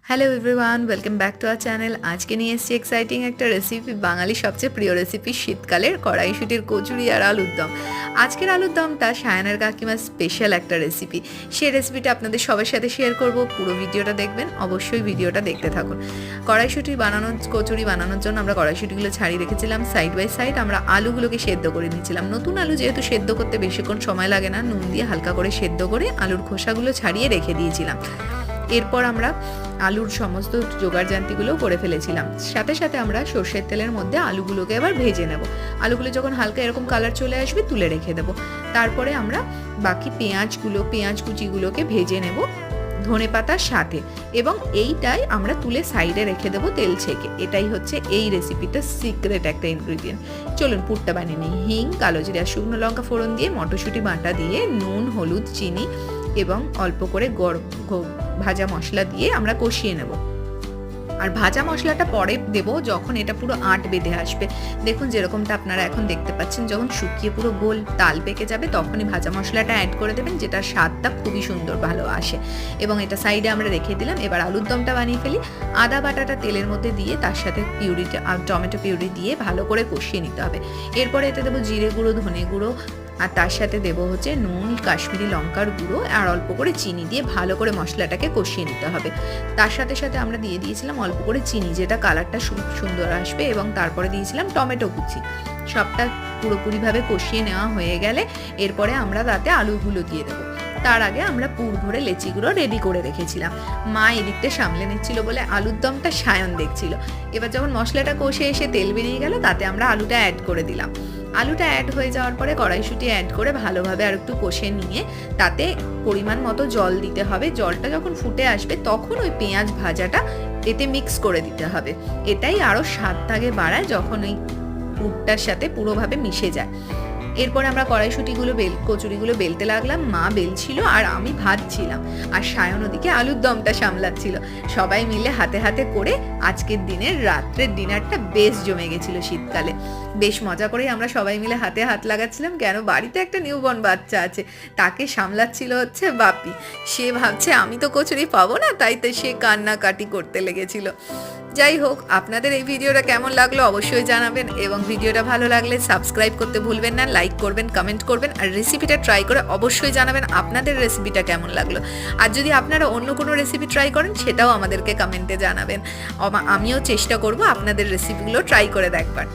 Hello everyone, welcome back to our channel. আজকে নিয়ে এসেছি এক্সাইটিং একটা রেসিপি, বাঙালির সবচেয়ে প্রিয় রেসিপি শীতকালের কড়াইশুঁটির কচুরি আর আলুর দম। আজকের আলুর দমটা সায়ানের কাকিমার স্পেশাল একটা রেসিপি। সেই রেসিপিটা আপনাদের সবার সাথে শেয়ার করব। পুরো ভিডিওটা দেখবেন, অবশ্যই ভিডিওটা দেখতে থাকুন। কচুরি বানানোর জন্য আমরা কড়াইশুঁটিগুলো ছাড়িয়ে রেখেছিলাম সাইড বাই সাইড। আমরা আলুগুলোকে সেদ্ধ করে নিয়েছিলাম। নতুন আলু যেহেতু সেদ্ধ করতে বেশিক্ষণ সময় লাগে না, নুন দিয়ে হালকা করে সেদ্ধ করে আলুর খোসাগুলো ছাড়িয়ে রেখে দিয়েছিলাম। এরপর আমরা আলুর সমস্ত জোগাড়জান্তিগুলো করে ফেলেছিলাম। সাথে সাথে আমরা সর্ষের তেলের মধ্যে আলুগুলোকে এবার ভেজে নেব। আলুগুলো যখন হালকা এরকম কালার চলে আসবে তুলে রেখে দেব। তারপরে আমরা বাকি পেঁয়াজ কুচিগুলোকে ভেজে নেব ধনেপাতার সাথে, এবং এইটাই আমরা তুলে সাইডে রেখে দেবো তেল ছেঁকে। এটাই হচ্ছে এই রেসিপিটা সিক্রেট একটা ইনগ্রিডিয়েন্ট। চলুন পুরটা বানিয়ে নিই। হিং, কালো জিরা, শুকনো লঙ্কা ফোড়ন দিয়ে মটরশুঁটি বাটা দিয়ে নুন, হলুদ, চিনি এবং অল্প করে ভাজা মশলা দিয়ে আমরা কষিয়ে নেব। আর ভাজা মশলাটা পরে দেব যখন এটা পুরো আঁট বেঁধে আসবে। দেখুন যেরকমটা আপনারা এখন দেখতে পাচ্ছেন, যখন শুকিয়ে পুরো গোল তাল পেকে যাবে তখনই ভাজা মশলাটা অ্যাড করে দেবেন, যেটা স্বাদটা খুবই সুন্দর ভালো আসে। এবং এটা সাইডে আমরা রেখে দিলাম। এবার আলুর দমটা বানিয়ে ফেলি। আদা বাটাটা তেলের মধ্যে দিয়ে তার সাথে টমেটো পিউরি দিয়ে ভালো করে কষিয়ে নিতে হবে। এরপরে এতে দেবো জিরে গুঁড়ো, ধনে গুঁড়ো, আর তার সাথে দেবো হচ্ছে নুন, কাশ্মীরি লঙ্কার গুঁড়ো আর অল্প করে চিনি দিয়ে ভালো করে মশলাটাকে কষিয়ে নিতে হবে। তার সাথে সাথে আমরা দিয়ে দিয়েছিলাম অল্প করে চিনি, যেটা কালারটা সুন্দর আসবে, এবং তারপরে দিয়েছিলাম টমেটো কুচি। সবটা পুরোপুরিভাবে কষিয়ে নেওয়া হয়ে গেলে এরপরে আমরা তাতে আলুগুলো দিয়ে দেবো। তার আগে আমরা পুর ভরে লেচিগুলো রেডি করে রেখেছিলাম। মা এদিকটা সামলে নিচ্ছিল বলে আলুর দমটা সায়ন দেখছিল। এবার যখন মশলাটা কষে এসে তেল বেরিয়ে গেল তাতে আমরা আলুটা অ্যাড করে দিলাম। আলুটা অ্যাড হয়ে যাওয়ার পরে কড়াইশুঁটি অ্যাড করে ভালোভাবে আর একটু কষে নিয়ে তাতে পরিমাণ মতো জল দিতে হবে। জলটা যখন ফুটে আসবে তখন ওই পেঁয়াজ ভাজাটা এতে মিক্স করে দিতে হবে। এটাই আরও স্বাদটাকে বাড়ায় যখন ওই পুরটার সাথে পুরোভাবে মিশে যায়। এরপরে আমরা কচুরিগুলো বেলতে লাগলাম। মা বেলছিল আর আমি ভাজছিলাম, আর সায়ন ওদিকে আলুর দমটা সামলাচ্ছিল। সবাই মিলে হাতে হাতে করে আজকের দিনের রাত্রের ডিনারটা বেশ জমে গেছিল। শীতকালে বেশ মজা করে আমরা সবাই মিলে হাতে হাত লাগাচ্ছিলাম, কেন বাড়িতে একটা নিউবর্ন বাচ্চা আছে, তাকে সামলাচ্ছিল হচ্ছে বাপি। সে ভাবছে আমি তো কচুরি পাবো না, তাই তো সে কান্নাকাটি করতে লেগেছিল। যাই হোক, আপনাদের এই ভিডিওটা কেমন লাগলো অবশ্যই জানাবেন, এবং ভিডিওটা ভালো লাগলে সাবস্ক্রাইব করতে ভুলবেন না, লাইক করবেন, কমেন্ট করবেন, আর রেসিপিটা ট্রাই করে অবশ্যই জানাবেন আপনাদের রেসিপিটা কেমন লাগলো। আর যদি আপনারা অন্য কোনো রেসিপি ট্রাই করেন সেটাও আমাদেরকে কমেন্টে জানাবেন। আমিও চেষ্টা করব আপনাদের রেসিপিগুলো ট্রাই করে দেখবার।